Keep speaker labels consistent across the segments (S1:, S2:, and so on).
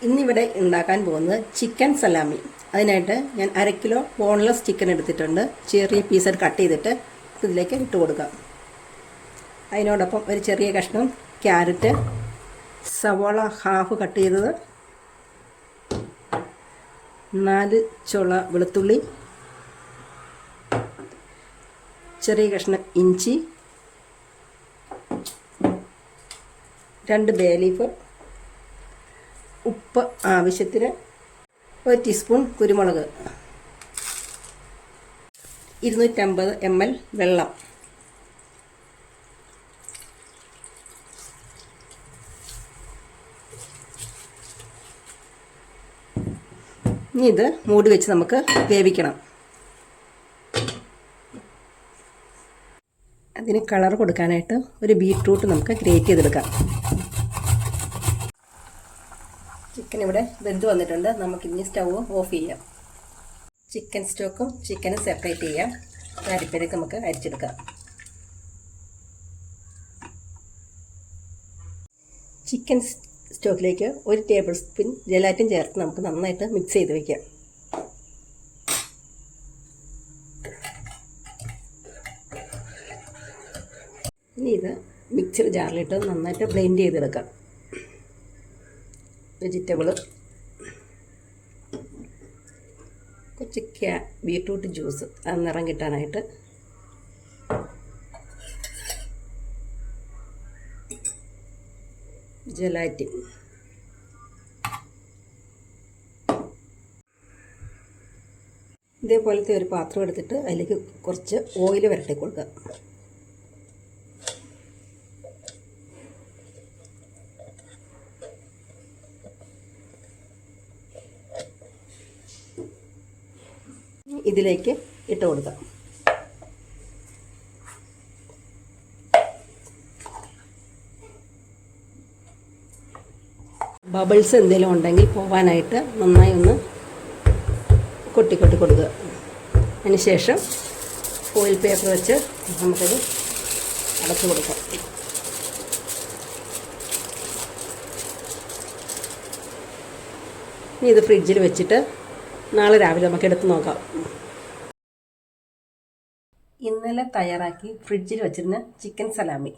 S1: ഇന്നിവിടെ ഉണ്ടാക്കാൻ പോകുന്നത് ചിക്കൻ സലാമി. അതിനായിട്ട് ഞാൻ 1/2 കിലോ ബോൺലെസ് ചിക്കൻ എടുത്തിട്ടുണ്ട്. ചെറിയ പീസ് കട്ട് ചെയ്തിട്ട് ഇതിലേക്ക് ഇട്ട് കൊടുക്കാം. അതിനോടൊപ്പം ഒരു ചെറിയ കഷ്ണം ക്യാരറ്റ്, സവോള ഹാഫ് കട്ട് ചെയ്തത്, 4 ചുള വെളുത്തുള്ളി, ചെറിയ കഷ്ണം ഇഞ്ചി, 2 ബേ ലീഫ്, ഉപ്പ് ആവശ്യത്തിന്, 1 ടീസ്പൂൺ കുരുമുളക്, 250 ml വെള്ളം. ഇനി ഇത് മൂടി വെച്ച് നമുക്ക് വേവിക്കണം. അതിന് കളർ കൊടുക്കാനായിട്ട് ഒരു ബീറ്റ്റൂട്ട് നമുക്ക് ഗ്രേറ്റ് ചെയ്തെടുക്കാം. ചിക്കൻ ഇവിടെ വെന്ത് വന്നിട്ടുണ്ട്. നമുക്കിനി സ്റ്റൗ ഓഫ് ചെയ്യാം. ചിക്കൻ സ്റ്റോക്കും ചിക്കനും സെപ്പറേറ്റ് ചെയ്യാം. അരിപ്പയിലേക്ക് നമുക്ക് അരിച്ചെടുക്കാം. ചിക്കൻ സ്റ്റോക്കിലേക്ക് 1 ടേബിൾ സ്പൂൺ ജലാറ്റിൻ ചേർത്ത് നമുക്ക് നന്നായിട്ട് മിക്സ് ചെയ്ത് വയ്ക്കാം. ഇനി ഇത് മിക്സർ ജാറിലിട്ട് നന്നായിട്ട് ബ്ലെൻഡ് ചെയ്തെടുക്കാം. വെജിറ്റബിൾ, കുറച്ച് ബീറ്റ്റൂട്ട് ജ്യൂസ് അത് നിറം കിട്ടാനായിട്ട്, ജലാറ്റിൻ, ഇതേപോലത്തെ ഒരു പാത്രം എടുത്തിട്ട് അതിലേക്ക് കുറച്ച് ഓയിൽ വരട്ടി കൊടുക്കുക. ഇതിലേക്ക് ഇട്ട് കൊടുക്കാം. ബബിൾസ് എന്തെങ്കിലും ഉണ്ടെങ്കിൽ പോവാനായിട്ട് നന്നായി ഒന്ന് കൊട്ടി കൊടുക്കുക. അതിന് ശേഷം ഫോയിൽ പേപ്പർ വെച്ച് നമുക്കത് അടച്ചു കൊടുക്കാം. ഇനി ഇത് ഫ്രിഡ്ജിൽ വെച്ചിട്ട് നാളെ രാവിലെ നമുക്ക് എടുത്ത് നോക്കാം. ഇന്നലെ തയ്യാറാക്കി ഫ്രിഡ്ജിൽ വെച്ചിരുന്ന ചിക്കൻ സലാമി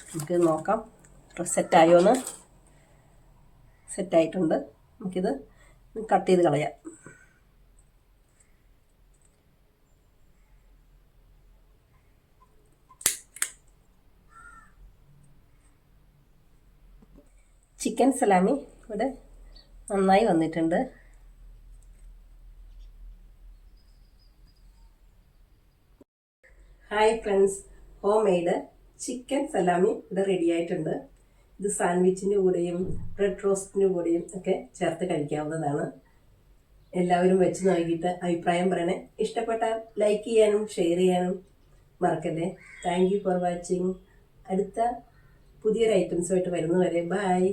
S1: നമുക്ക് നോക്കാം. സെറ്റായോന്ന്. സെറ്റായിട്ടുണ്ട്. നമുക്കിത് കട്ട് ചെയ്ത് കളയാം. ചിക്കൻ സലാമി ഇവിടെ നന്നായി വന്നിട്ടുണ്ട്. Hi friends, home made chicken Salami ഇവിടെ റെഡി ആയിട്ടുണ്ട്. ഇത് സാൻഡ്വിച്ചിൻ്റെ കൂടെയും ബ്രെഡ് റോസ്റ്റിൻ്റെ കൂടെയും ഒക്കെ ചേർത്ത് കഴിക്കാവുന്നതാണ്. എല്ലാവരും വെച്ച് നോക്കിയിട്ട് അഭിപ്രായം പറയണേ. ഇഷ്ടപ്പെട്ടാൽ ലൈക്ക് ചെയ്യാനും ഷെയർ ചെയ്യാനും മറക്കല്ലേ. Thank you for watching. അടുത്ത പുതിയൊരു ഐറ്റംസുമായിട്ട് വരുന്നവരെ ബൈ.